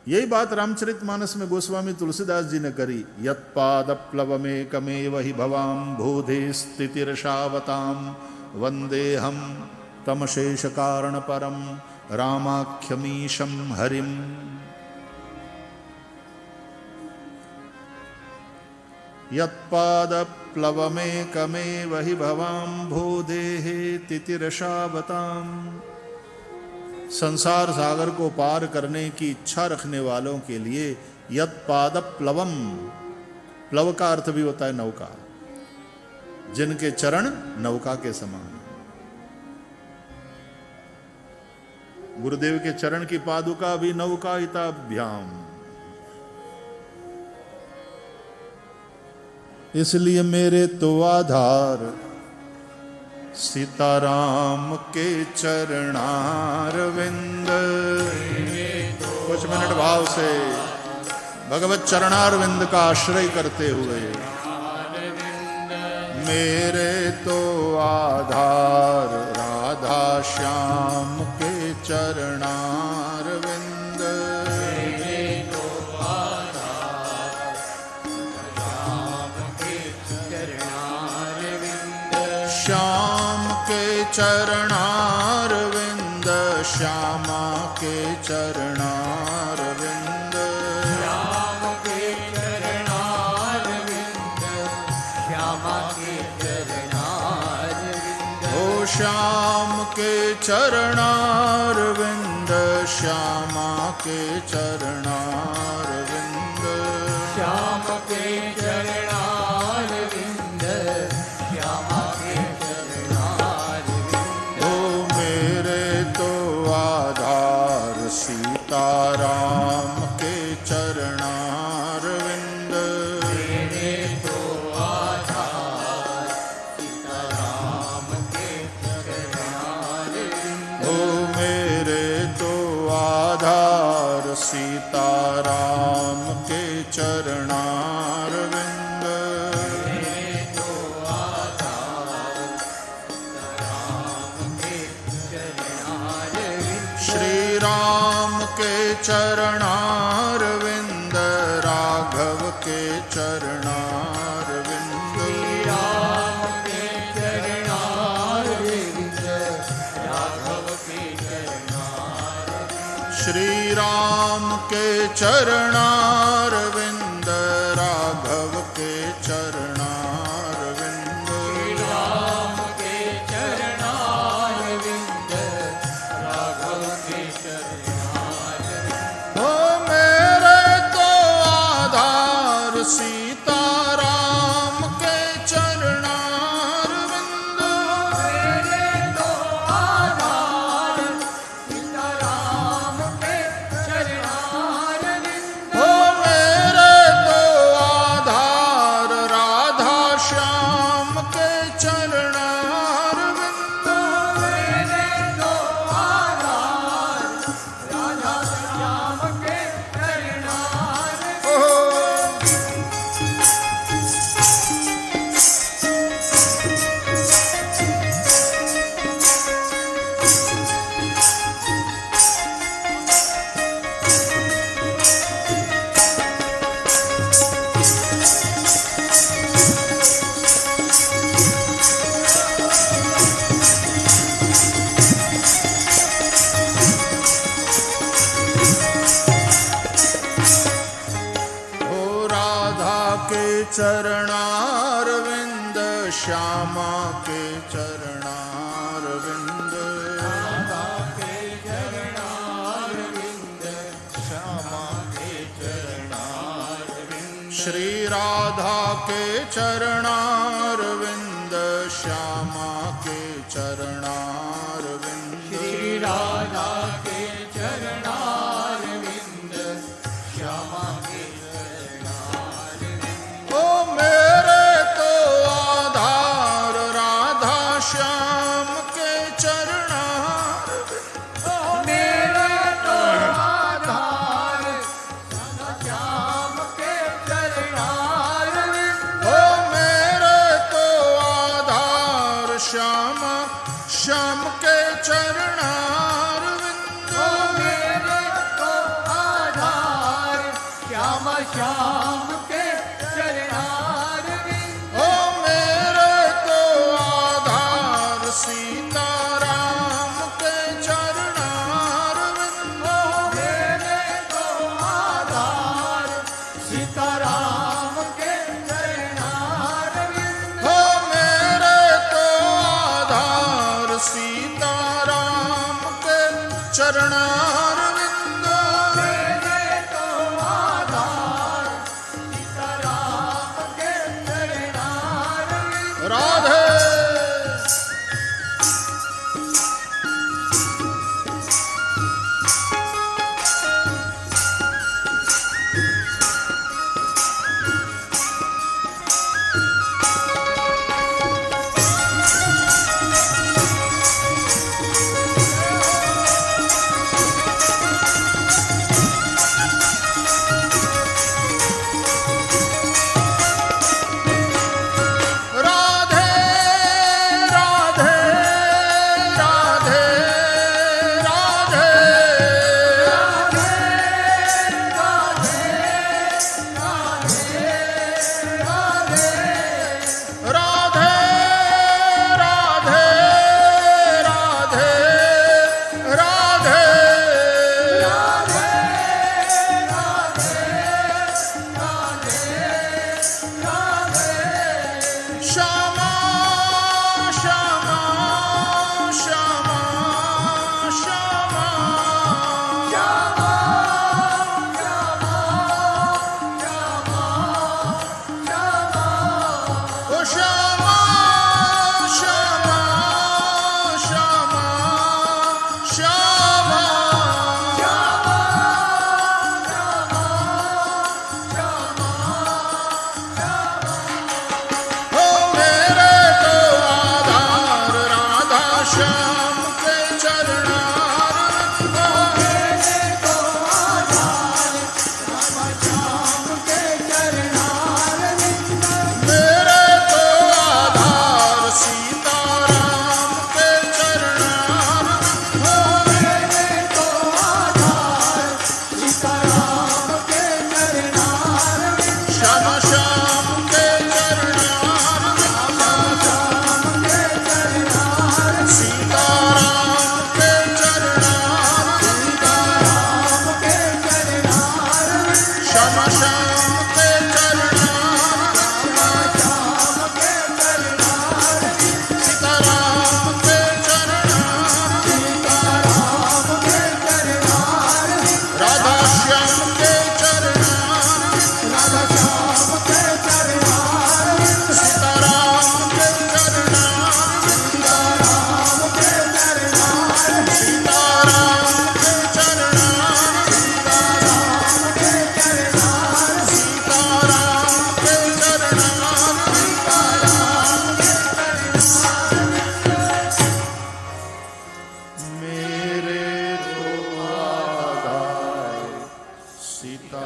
यही बात रामचरितमानस में गोस्वामी तुलसीदास जी ने करी। यत्पादप्लवमेकमेव हि भवाम्भोधे स्थितिरशावतां वन्देऽहं तमशेषकारणपरं रामाख्यमीशं हरिम्। यत्पादप्लवमेकमेव हि भवाम्भोधेः तितिरशावतां। संसार सागर को पार करने की इच्छा रखने वालों के लिए यत्पादप्लवम, प्लव का अर्थ भी होता है नौका, जिनके चरण नौका के समान। गुरुदेव के चरण की पादुका भी नौकायिताभ्याम। इसलिए मेरे तो आधार सीताराम के चरणारविंद। कुछ मिनट भाव से भगवत चरणारविंद का आश्रय करते हुए, मेरे तो आधार राधा श्याम के चरणारविंद। श्याम के चरणारविंद, श्यामा के चरणारविंद। श्याम के चरणारविंद, श्यामा के चरणारविंद। ओ श्याम के चरणारविंद, श्यामा के चरणारविंद। श्याम के चरणारविंद, श्यामा के चरणारविंद। ओ मेरे तो आधार सीताराम के चरणारविंद। मेरे तो आधार सीताराम के चरणारविंद। ओ मेरे तो आधार सीताराम के चरणारविंद। मेरे तो आधार सीताराम के चरणारविंद। श्री राम के चरणारविंद, राघव के चरणारविंद। राम के चरणारविंद, राघव के चरणारविंद। श्री राम के चरणारविंद, राघव के चरणारविंद। राम के चरणारविंद, राघव के चरणारविंद। ओ मेरे तो आधार सीताराम के चरणारविंद। मेरे तो आधार सीताराम के चरणारविंद। ओ मेरे तो आधार राधा श्याम के चरणारविंद। मेरे तो आधार राधा श्याम के चरणारविंद। ओ ओ राधा के चरणारविंद, श्यामा के चरणारविंद। राधा के चरणारविंद, श्यामा के चरणारविंद। श्री राधा के चरणारविंद, श्यामा के चरणारविंद। श्री राधा के चरणारविंद, श्यामा के चरणारविंद। ओ मेरे तो आधार राधा श्याम के चरणारविंद। मेरे तो आधार राधा श्याम के चरणारविंद। ओ मेरे तो श्याम श्याम के चरणार ओ मेरे तो आधार सीताराम के चरणार मेरे तो आधार सीताराम के चरणार हो मेरे तो आधार सीताराम के चरणार विंदो मेरे तो आधार सीताराम के चरणार राधे राधे राधे राधे राधे राधे राधे राधे राधे श्यामा श्यामा श्यामा श्यामा ओ श्यामा श्यामा श्यामा श्यामा हो मेरे तो आधार राधा श्याम के चरणार मेरे तो आधार सीताराम के चरणार श्याम श्याम के चरणार सीताराम के चरणार श्याम श्याम के चरणार सीताराम के चरणार राधा श्याम के चरणार सीताराम के चरणार सीताराम के चरणार सीताराम के चरणार मेरे तो आधार सीता